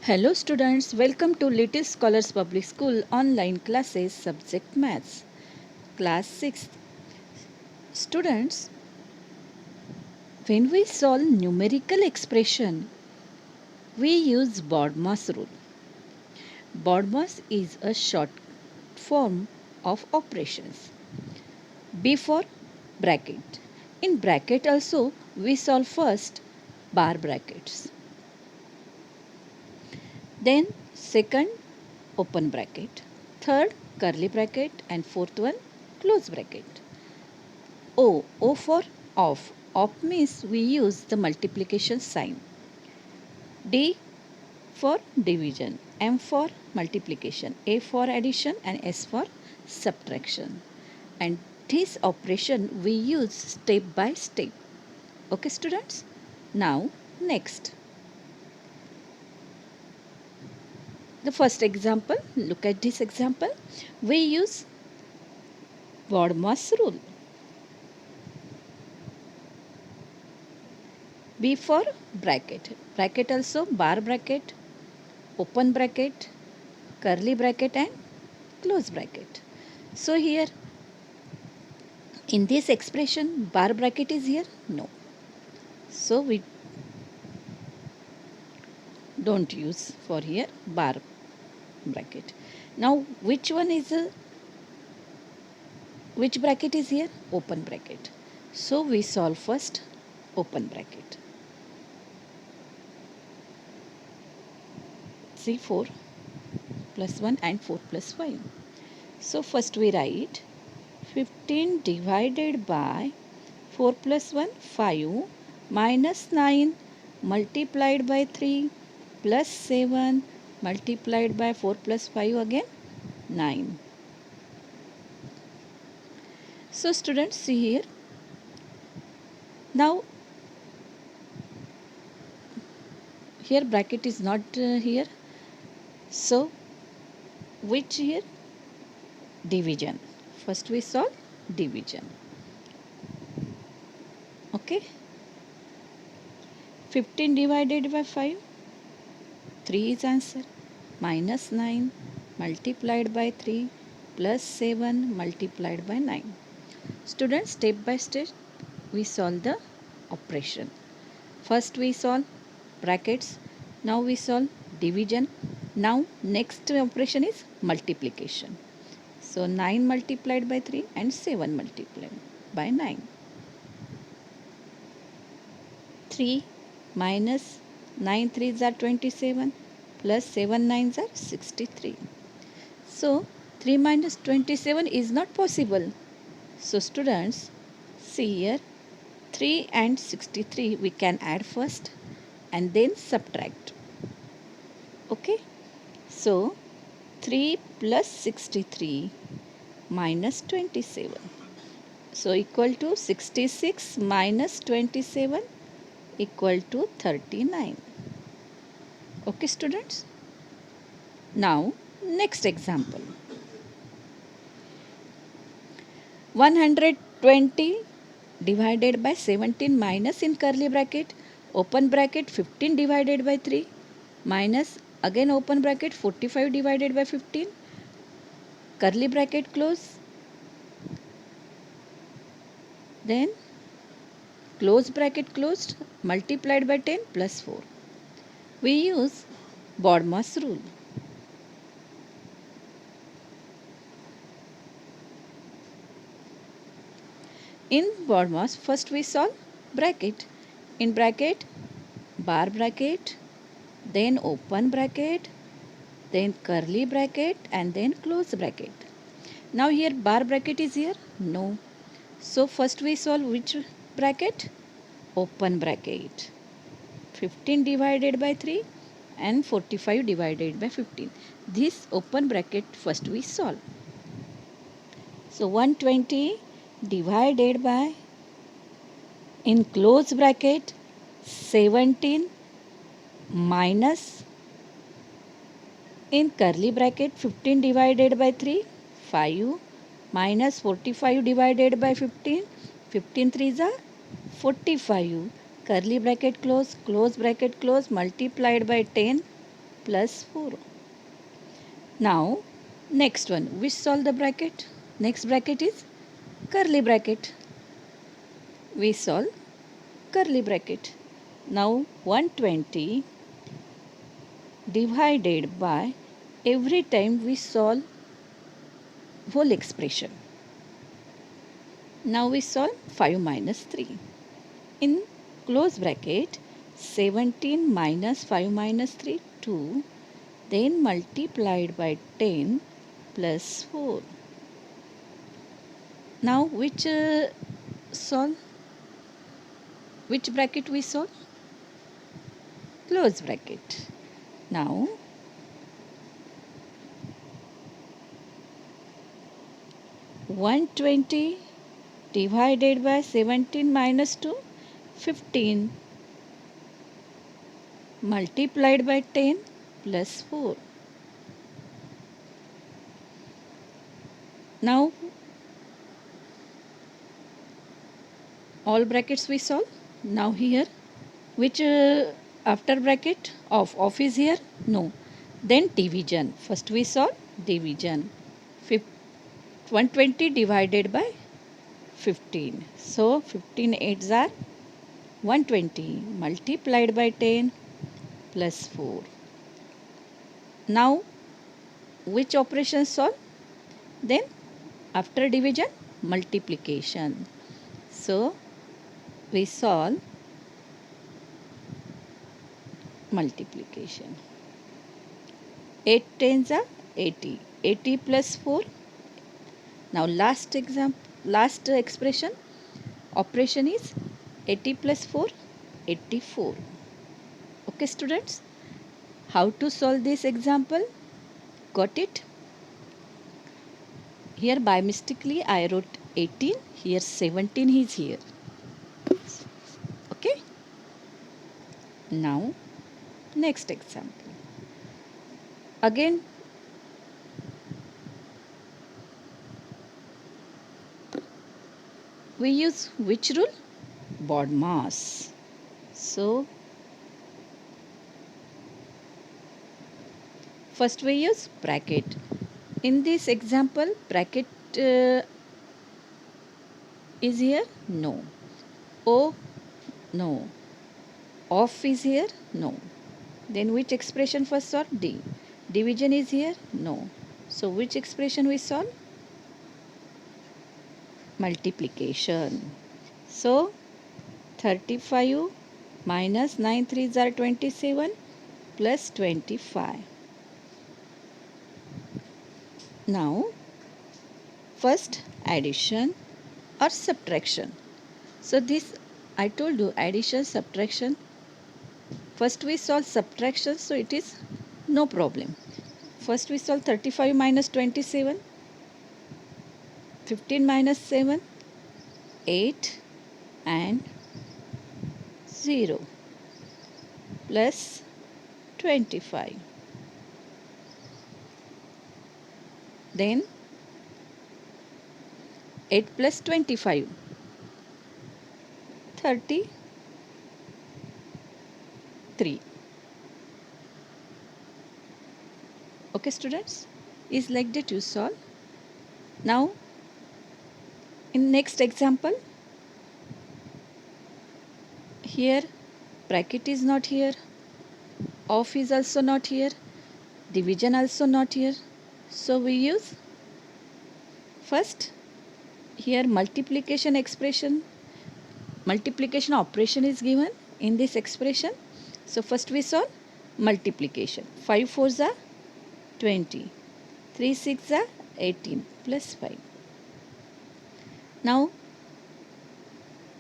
Hello students, welcome to Little Scholars Public School online classes subject maths class 6th. Students, when we solve numerical expression, we use BODMAS rule. BODMAS is a short form of operations. B for bracket. In bracket also we solve first bar brackets. Then second open bracket, third curly bracket and fourth one close bracket. O for off. Off means we use the multiplication sign. D for division, M for multiplication, A for addition and S for subtraction. And this operation we use step by step. Okay students? Now next. The first example, look at this example. We use BODMAS rule. B for bracket. Bracket also bar bracket, open bracket, curly bracket and close bracket. So here in this expression bar bracket is here? No. So we don't use for here bar bracket. Now which bracket is here? Open bracket. So we solve first open bracket. See 4 plus 1 and 4 plus 5. So first we write 15 divided by 4 plus 1 5 minus 9 multiplied by 3 plus 7 multiplied by 4 plus 5 again 9. So students see here. Now here bracket is not here. So which here? Division. First we solve division. Okay. 15 divided by 5. 3 is answer. Minus 9 multiplied by 3 plus 7 multiplied by 9. Students, step by step we solve the operation. First we solve brackets. Now we solve division. Now next operation is multiplication. So 9 multiplied by 3 and 7 multiplied by 9. 3 minus 9 3s are 27 plus 7 9s are 63. So 3 minus 27 is not possible. So students, see here 3 and 63 we can add first and then subtract. Okay. So 3 plus 63 minus 27. So equal to 66 minus 27 equal to 39. Okay students. Now next example. 120 divided by 17 minus in curly bracket open bracket 15 divided by 3 minus again open bracket 45 divided by 15 curly bracket close, then close bracket closed multiplied by 10 plus 4. We use BODMAS rule. In BODMAS first we solve bracket. In bracket bar bracket, then open bracket, then curly bracket and then close bracket. Now here bar bracket is here? No. So first we solve which bracket? Open bracket. 15 divided by 3 and 45 divided by 15. This open bracket first we solve. So 120 divided by in close bracket 17 minus in curly bracket 15 divided by 3 5 minus 45 divided by 15 15 3s are 45 curly bracket close close bracket close multiplied by 10 plus 4. Now next one, which solve the bracket? Next bracket is curly bracket. We solve curly bracket. Now 120 divided by, every time we solve whole expression. Now we solve 5 minus 3. In close bracket, 17 minus 5 minus 3, 2. Then multiplied by 10 plus 4. Now solve? Which bracket we solve? Close bracket. Now 120 divided by 17 minus 2, 15, multiplied by 10 plus 4. Now all brackets we solve. Now here, which after bracket? Off is here? No. Then division. First we solve division. 120 divided by 15. So 15 8s are 120 multiplied by 10 plus 4. Now which operation solve? Then after division, multiplication. So we solve multiplication. 8 tens are 80. 80 plus 4. Now last expression, operation is 80 plus 4, 84. Okay students, how to solve this example? Got it? Here by mistakenly I wrote 18, here 17 is here. Okay? Now next example. Again we use which rule? BODMAS. So first we use bracket. In this example, bracket is here? No. O? No. Off is here? No. Then which expression first solve? D. Division is here? No. So which expression we solve? Multiplication. So 35 minus 9 3s are 27 plus 25. Now first addition or subtraction. So this I told you, addition, subtraction. First we solve subtraction, so it is no problem. First we solve 35 minus 27, 15 minus 7, 8 and 0 plus 25. Then 8 plus 25, 33. Okay students, is like that you solve. Now in next example, here bracket is not here, off is also not here, division also not here. So we use first here multiplication expression. Multiplication operation is given in this expression. So first we solve multiplication. 5 4s are 20, 3 6 are 18 plus 5. Now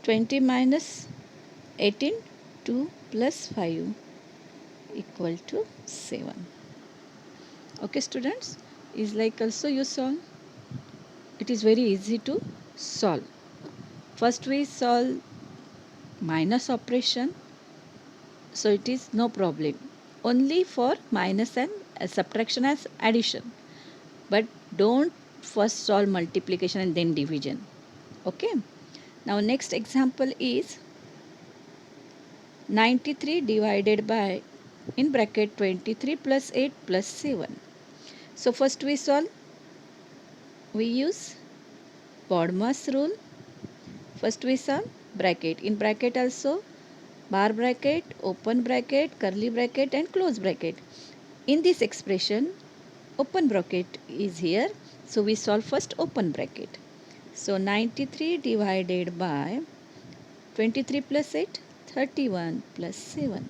20 minus 18, 2 plus 5 equal to 7. Okay students, is like also you solve. It is very easy to solve. First we solve minus operation, so it is no problem. Only for minus and subtraction as addition. But don't first solve multiplication and then division. Okay. Now next example is 93 divided by in bracket 23 plus 8 plus 7. So first we use BODMAS rule. First we solve bracket. In bracket also bar bracket, open bracket, curly bracket and close bracket. In this expression open bracket is here. So we solve first open bracket. So 93 divided by 23 plus 8, 31 plus 7.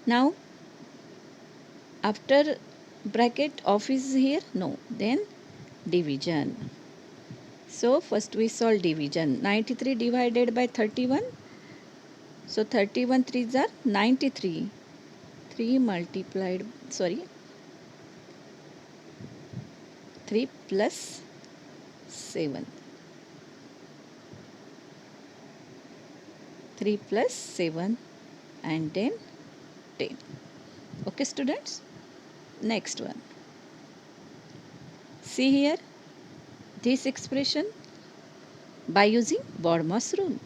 Now after bracket off is here? No. Then division. So first we solve division. 93 divided by 31. So 31 threes are 93. 3 multiplied, 3 plus 7. 3 plus 7 and then 10. Okay students. Next one. See here this expression by using BODMAS rule.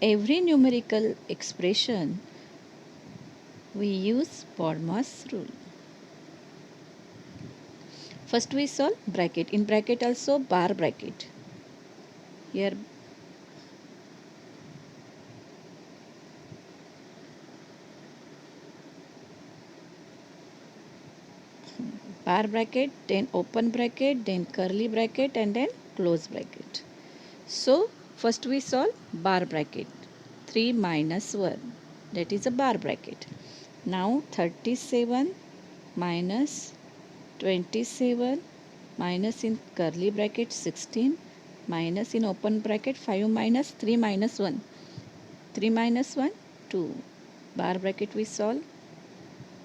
Every numerical expression we use BODMAS rule. First we solve bracket. In bracket also bar bracket. Here bar bracket, then open bracket, then curly bracket and then close bracket. So first we solve bar bracket. 3 minus 1, that is a bar bracket. Now 37 minus 27 minus in curly bracket 16 minus in open bracket 5 minus 3 minus 1. 3 minus 1, 2. Bar bracket we solve.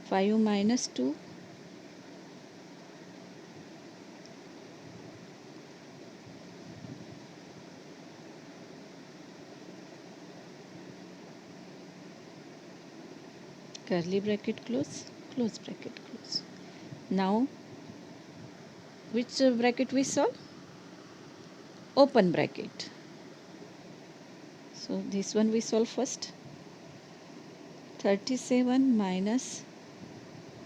5 minus 2. Curly bracket close, close bracket close. Now which bracket we solve? Open bracket. So this one we solve first. 37 minus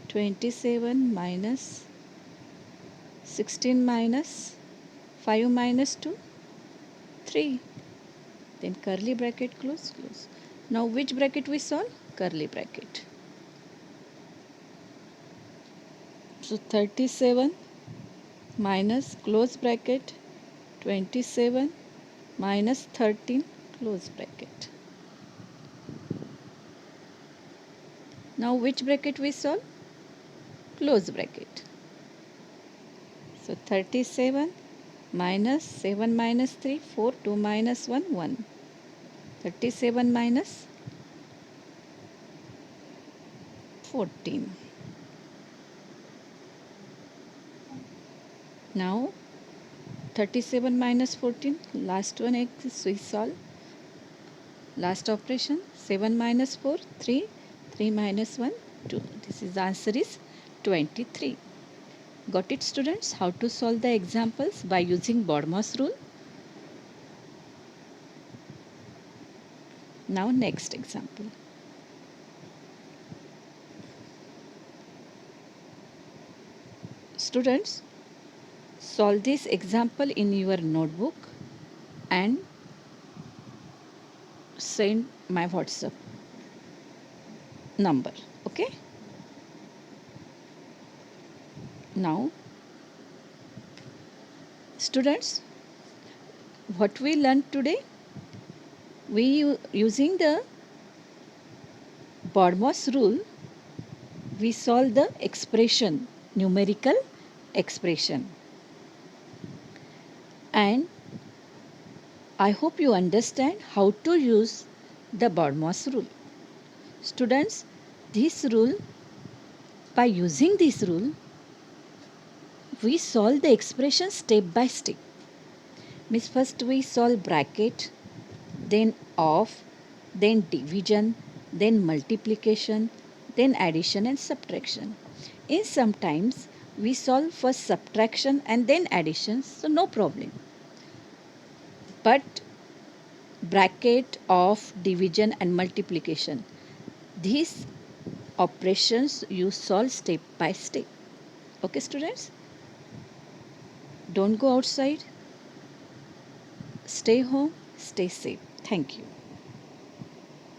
27 minus 16 minus 5 minus 2, 3. Then curly bracket close, close. Now which bracket we solve? Curly bracket. So 37 minus close bracket 27 minus 13 close bracket. Now which bracket we solve? Close bracket. So 37 minus 7 minus 3, 4, 2 minus 1, 1. 37 minus 14. Now 37 minus 14, last one is we solve. Last operation 7 minus 4, 3, 3 minus 1, 2. This is answer is 23. Got it students? How to solve the examples by using BODMAS rule? Now next example. Students, solve this example in your notebook and send my WhatsApp number. Okay? Now, students, what we learned today? We using the BODMAS rule, we solve the expression, numerical expression. And I hope you understand how to use the BODMAS rule. Students, this rule, by using this rule, we solve the expression step by step. Means first we solve bracket, then off, then division, then multiplication, then addition and subtraction. In sometimes we solve first subtraction and then addition, so no problem. But bracket of division and multiplication. These operations you solve step by step. Okay, students? Don't go outside. Stay home. Stay safe. Thank you.